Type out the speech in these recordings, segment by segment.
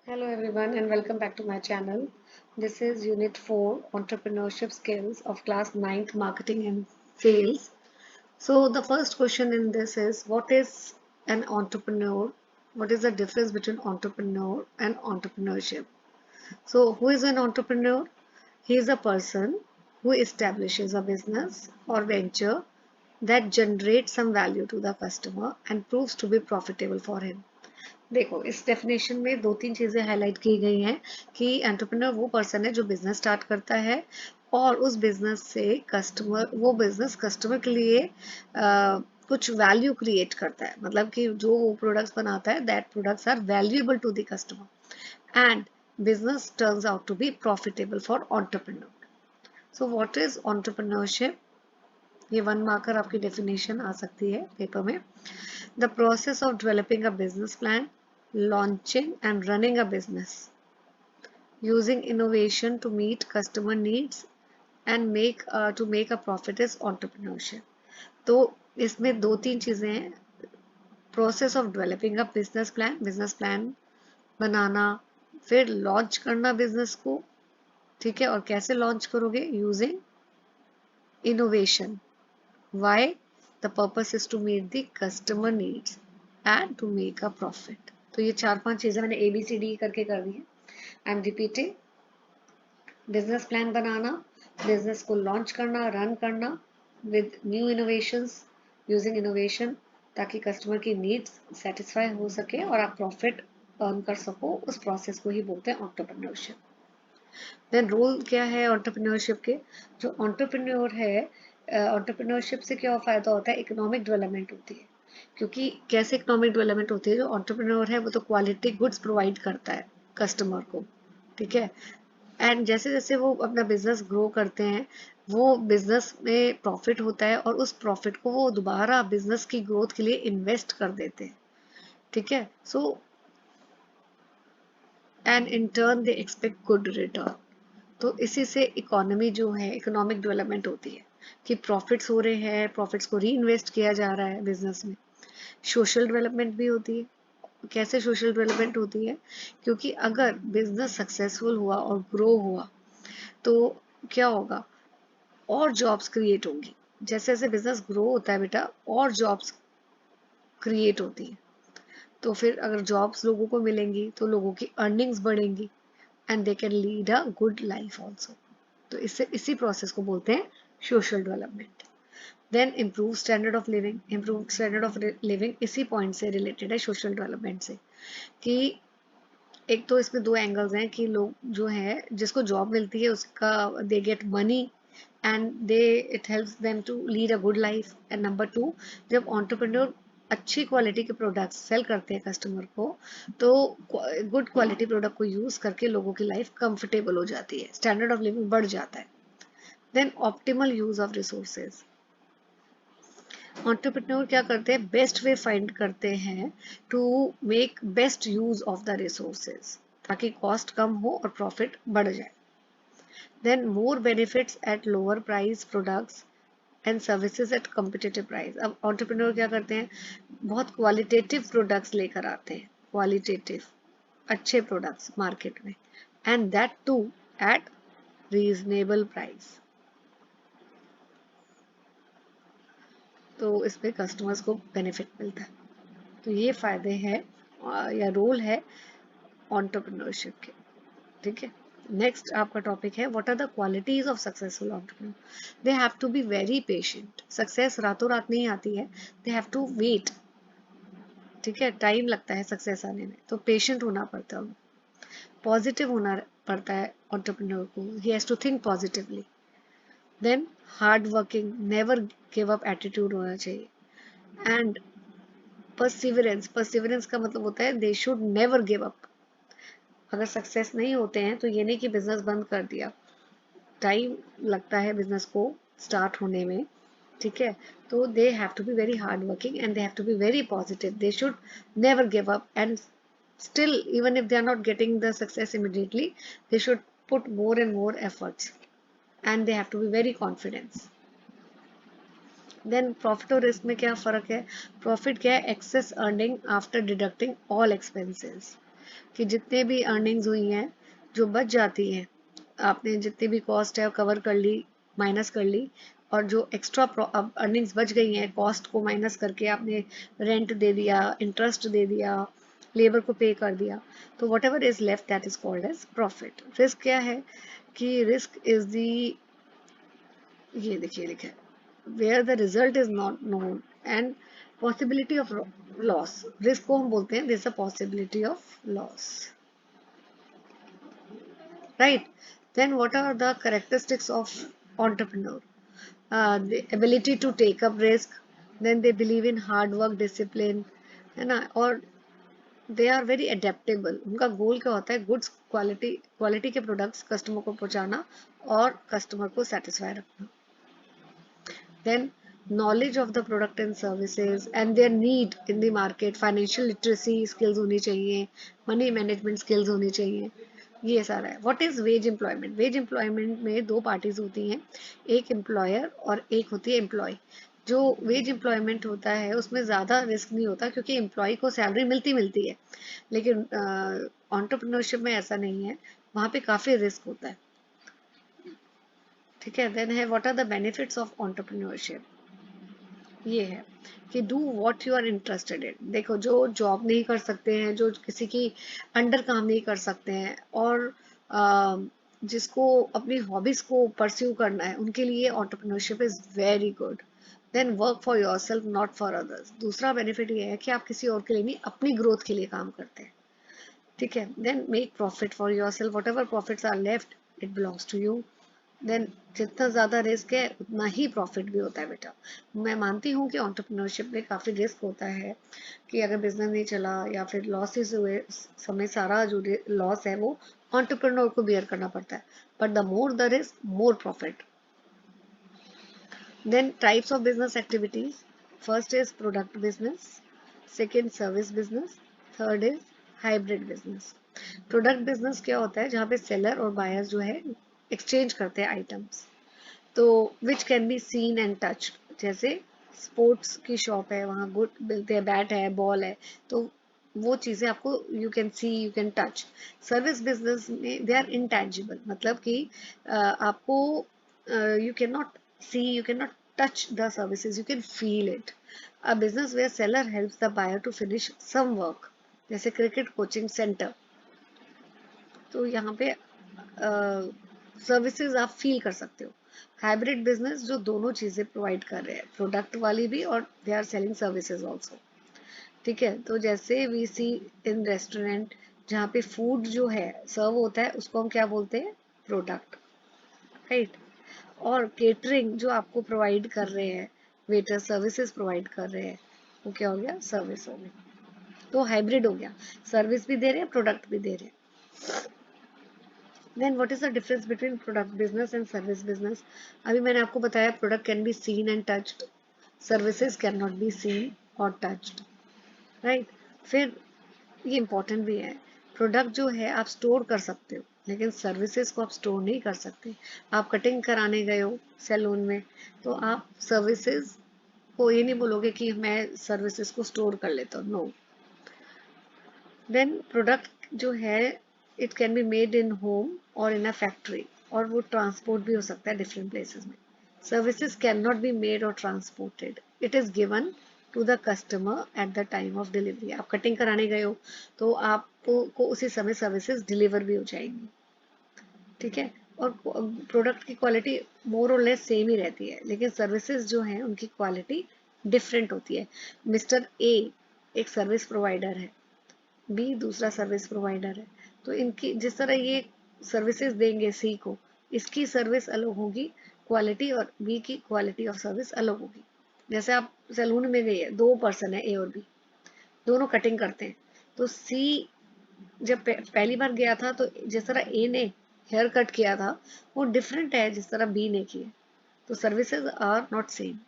Hello everyone and welcome back to my channel. This is Unit 4 Entrepreneurship Skills of Class 9th Marketing and Sales. So the first question in this is what is an entrepreneur? What is the difference between entrepreneur and entrepreneurship? So who is an entrepreneur? He is a person who establishes a business or venture that generates some value to the customer and proves to be profitable for him. देखो इस definition में दो तीन चीजें highlight की गई हैं कि एंटरप्रेन्योर वो पर्सन है जो बिजनेस स्टार्ट करता है और उस बिजनेस से वो बिजनेस कस्टमर के लिए कुछ वैल्यू क्रिएट करता है, मतलब कि जो वो प्रोडक्ट्स बनाता है that products are valuable to the customer and business turns out to be profitable for entrepreneur. So what is entrepreneurship? ये वन मार्कर आपकी डेफिनेशन आ सकती है पेपर में. The process of developing a business plan, launching and running a business, using innovation to meet customer needs and make a profit is entrepreneurship. तो इसमें दो तीन चीजें हैं. Process of developing a business plan बनाना, फिर launch करना business को, ठीक है, और कैसे लॉन्च करोगे? Using innovation. Why? The purpose is to meet the customer needs and to make a profit. तो ये चार पांच चीजें मैंने ABCD करके कर दी है. I am repeating. Business plan banana, business को लॉन्च करना, रन करना with new innovations, using innovation ताकि कस्टमर की नीड्स सेटिस्फाई हो सके और आप प्रॉफिट अर्न कर सको. उस प्रोसेस को ही बोलते हैं एंटरप्रेन्योरशिप. देन रोल क्या है एंटरप्रेन्योरशिप के? जो एंटरप्रेन्योर है, एंटरप्रेन्योरशिप से क्या फायदा होता है? इकोनॉमिक डेवलपमेंट होती है. क्योंकि कैसे इकोनॉमिक डेवलपमेंट होती है? जो एंटरप्रेन्योर है वो तो क्वालिटी गुड्स प्रोवाइड करता है कस्टमर को, ठीक है, एंड जैसे जैसे वो अपना बिजनेस ग्रो करते हैं वो बिजनेस में प्रॉफिट होता है और उस प्रॉफिट को वो दोबारा बिजनेस की ग्रोथ के लिए इन्वेस्ट कर देते हैं, ठीक है. So and in turn they expect good return. तो इसी से इकोनॉमी जो है, इकोनॉमिक डेवलपमेंट होती है कि प्रॉफिट्स हो रहे हैं, प्रॉफिट्स को री इन्वेस्ट किया जा रहा है बिजनेस में. सोशल डेवलपमेंट भी होती है. कैसे सोशल डेवलपमेंट होती है? क्योंकि अगर बिजनेस सक्सेसफुल हुआ और ग्रो हुआ तो क्या होगा? और जॉब्स क्रिएट होंगी. जैसे जैसे बिजनेस ग्रो होता है बेटा और जॉब्स क्रिएट होती है. तो फिर अगर जॉब्स लोगों को मिलेंगी तो लोगों की अर्निंग्स बढ़ेंगी and they can lead a good life also. तो इससे इसी प्रोसेस को बोलते हैं social development. Then improve standard of living इसी पॉइंट से रिलेटेड है सोशल डेवलपमेंट से. कि एक तो इसमें दो एंगल्स हैं कि लोग जो है जिसको जॉब मिलती है उसका they get money and they it helps them to lead a good life. And number two, जब एंटरप्रेन्योर अच्छी क्वालिटी के प्रोडक्ट्स सेल करते हैं कस्टमर को तो गुड क्वालिटी प्रोडक्ट को यूज करके लोगों की लाइफ कंफर्टेबल हो जाती है, स्टैंडर्ड ऑफ लिविंग बढ़ जाता है. Then optimal use of resources. Entrepreneur क्या करते हैं? बेस्ट वे फाइंड करते हैं to make best use of the resources ताकि कॉस्ट कम हो और प्रॉफिट बढ़ जाए. Then more benefits at lower price products and services at competitive price. अब एंटरप्रेन्योर क्या करते हैं? बहुत क्वालिटेटिव प्रोडक्ट्स लेकर आते हैं, क्वालिटेटिव अच्छे प्रोडक्ट्स मार्केट में, and that too at reasonable price. तो इसमें कस्टमर्स को बेनिफिट मिलता है. तो ये फायदे हैं या रोल है एंटरप्रेन्योरशिप के, ठीक है. नेक्स्ट आपका टॉपिक है what are the qualities of successful entrepreneur. They have to be very patient. Success रातों रात नहीं आती है, दे हैव टू वेट, ठीक है, टाइम लगता है सक्सेस आने में, तो पेशेंट होना पड़ता है. पॉजिटिव होना पड़ता है एंटरप्रेन्योर को, he has to think positively. Then hard working, never give up attitude होना चाहिए. एंड परसिवरेंस का मतलब होता है they should never give up. अगर सक्सेस नहीं होते हैं तो ये नहीं कि बिजनेस बंद कर दिया, टाइम लगता है बिजनेस को स्टार्ट होने में, ठीक है. तो they have to be very hard working and they have to be very positive. They should never give up and still even if they are not getting the success immediately they should put more and more efforts and they have to be very confident. Then profit और risk में क्या फर्क है? Profit क्या है? Excess earning after deducting all expenses. कि जितने भी अर्निंग्स हुई हैं जो बच जाती हैं, आपने जितनी भी कॉस्ट है कवर कर ली, माइनस कर ली, और जो एक्स्ट्रा अब अर्निंग्स बच गई हैं कॉस्ट को माइनस करके आपने रेंट दे दिया, इंटरेस्ट दे दिया, लेबर को पे कर दिया, तो whatever is left that is called as profit. Risk क्या है कि रिस्क इज दी, ये देखिए लिखा है, where the result is not known and possibility of loss। Risk को हम बोलते हैं there's a possibility of loss, right? Then what are the characteristics of entrepreneur? The ability to take up risk, then they believe in hard work, discipline, है ना, और they are very adaptable. उनका गोल क्या होता है, गुड्स क्वालिटी के products customer को पहुंचाना और कस्टमर को सेटिस्फाई रखना। Then knowledge of the product and services and their need in the market, financial literacy skills होनी चाहिए, money management skills होनी चाहिए, ये सारा है। What is wage employment? Wage employment में दो पार्टीज होती हैं, एक एम्प्लॉयर और एक होती है एम्प्लॉय। जो वेज एम्प्लॉयमेंट होता है उसमें ज़्यादा रिस्क नहीं होता क्योंकि एम्प्लॉय को सैलरी मिलती है, लेकिन एंटरप्रेन्योरशिप में ऐसा नहीं है, वहाँ पे काफ़ी रिस्क होता है। ठीक है। देन है what are the benefits of entrepreneurship, ये है कि do what you are interested in. देखो, जो जॉब नहीं कर सकते हैं, जो किसी की अंडर काम नहीं कर सकते हैं, और जिसको अपनी हॉबीज को परस्यू करना है, उनके लिए entrepreneurship is very good. Then work for yourself not for others. दूसरा बेनिफिट ये है कि आप किसी और के लिए नहीं, अपनी ग्रोथ के लिए काम करते हैं। ठीक है। Then make profit for yourself, whatever profits are left it belongs to you. Then जितना ज़्यादा रिस्क है उतना ही प्रॉफिट भी होता है बेटा। मैं मानती हूँ कि एंटरप्रेन्योरशिप में काफ़ी रिस्क होता है कि अगर बिजनेस नहीं चला या फिर लॉसेस हुए, समय सारा जो लॉस है वो एंटरप्रेन्योर को बियर करना पड़ता है, but the more the risk more profit. Then types of business activities, first is product business, second service business, third is hybrid business. Product business क्या होता है, जहाँ पे सेलर और बायर्स जो है एक्सचेंज करते हैं आइटम्स, तो which can be seen and touch. जैसे स्पोर्ट्स की शॉप है, वहाँ गुड मिलते हैं, बैट है, बॉल है, तो वो चीज़ें आपको you can see, you can touch. Service business में दे आर इनटैंजिबल, मतलब कि आपको you can not see, you can not touch the services, you can feel it. A business where seller helps the buyer to finish some work, जैसे cricket coaching centre, तो यहाँ पे services आप feel कर सकते हो। हाइब्रिड बिजनेस जो दोनों चीजें प्रोवाइड कर रहे हैं, प्रोडक्ट वाली भी और they are selling services also. ठीक है। तो जैसे वी सी इन रेस्टोरेंट, जहाँ पे फूड जो है सर्व होता है उसको हम क्या बोलते हैं, प्रोडक्ट, राइट। और केटरिंग जो आपको प्रोवाइड कर रहे हैं, वेटर सर्विसेज प्रोवाइड कर रहे हैं, वो क्या हो गया, सर्विस हो गई। तो हाइब्रिड हो गया, सर्विस भी दे रहे हैं, प्रोडक्ट भी दे रहे हैं। Then what is the difference between product business and service business? अभी मैंने आपको बताया product can be seen and touched, services cannot be seen or touched, right? फिर ये important भी है, प्रोडक्ट जो है आप स्टोर कर सकते हो, लेकिन सर्विसेज को आप स्टोर नहीं कर सकते। आप कटिंग कराने गए हो सैलून में, तो आप सर्विसेज को ये नहीं बोलोगे कि मैं सर्विसेज को स्टोर कर लेता हूँ, नो। देन प्रोडक्ट जो है it can be made in home और इन अ फैक्ट्री, और वो ट्रांसपोर्ट भी हो सकता है डिफरेंट प्लेसेस में। Services can not be made और transported, it is given to the customer at the time of delivery. आप कटिंग कराने गए हो तो आपको उसी समय सर्विसेज डिलीवर भी हो जाएंगी। ठीक है। और प्रोडक्ट की क्वालिटी मोर और लेस सेम ही रहती है, लेकिन सर्विसेज जो है उनकी क्वालिटी डिफरेंट होती है। मिस्टर ए एक सर्विस प्रोवाइडर है, बी दूसरा सर्विस प्रोवाइडर है, तो इनकी जिस तरह ये सर्विसेज देंगे सी को, इसकी सर्विस अलग होगी क्वालिटी, और बी की क्वालिटी ऑफ सर्विस अलग होगी। जैसे आप सैलून में गए, दो पर्सन है ए और बी, दोनों कटिंग करते हैं, तो सी जब पहली बार गया था तो जिस तरह ए ने हेयर कट किया था वो डिफरेंट है जिस तरह बी ने किया, तो services are not same.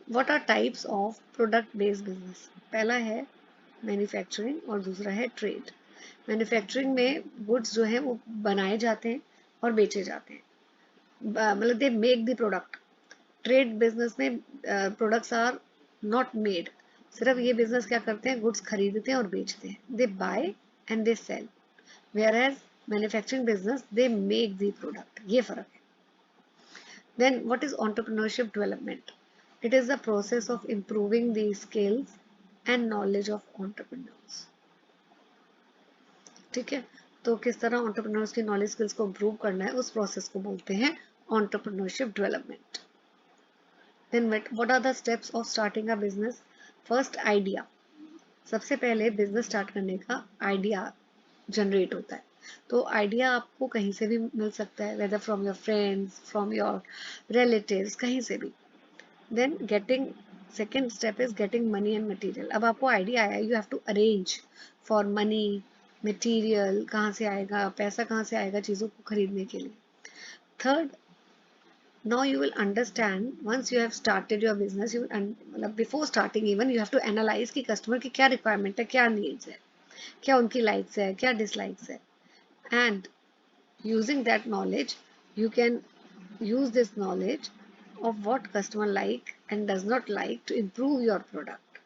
What are types of product based business? पहला है मैन्युफैक्चरिंग और दूसरा है ट्रेड। मैन्युफैक्चरिंग में गुड्स जो है वो बनाए जाते हैं और बेचे जाते हैं, मतलब they make the product. Trade business में प्रोडक्ट्स आर नॉट मेड, सिर्फ ये बिजनेस क्या करते हैं, गुड्स खरीदते हैं और बेचते हैं, दे bye and they sell, whereas manufacturing business they make the product. ये फर्क है. Then what is entrepreneurship development? It is the process of improving the skills and knowledge of entrepreneurs. ठीक है, तो किस तरह entrepreneurs की knowledge skills को improve करना है, उस process को बोलते हैं entrepreneurship development. Then what are the steps of starting a business? First, idea. सबसे पहले बिजनेस स्टार्ट करने का आइडिया जनरेट होता है. तो आइडिया आपको कहीं से भी मिल सकता है, whether from your friends, from your relatives, कहीं से भी. Then getting, second step is getting money and material. अब आपको आइडिया आया, you have to arrange for money, material कहाँ से आएगा, पैसा कहाँ से आएगा चीज़ों को खरीदने के लिए. Third, now you will understand, once you have started your business, you will, before starting even you have to analyze कि customer की क्या requirement है, क्या needs है, क्या उनकी likes है, क्या dislikes है, and using that knowledge you can use this knowledge of what customer like and does not like to improve your product,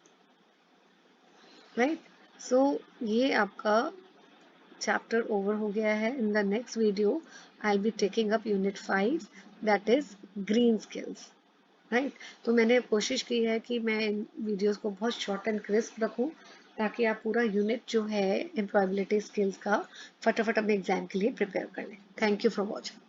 right? So ये आपका chapter over हो गया है. In the next video I'll be taking up unit 5, that is green skills, right? तो मैंने कोशिश की है कि मैं इन वीडियोस को बहुत शॉर्ट एंड क्रिस्प रखूं, ताकि आप पूरा यूनिट जो है एम्प्लॉयबिलिटी स्किल्स का फटाफट अपने एग्जाम के लिए प्रिपेयर कर लें. Thank you for watching.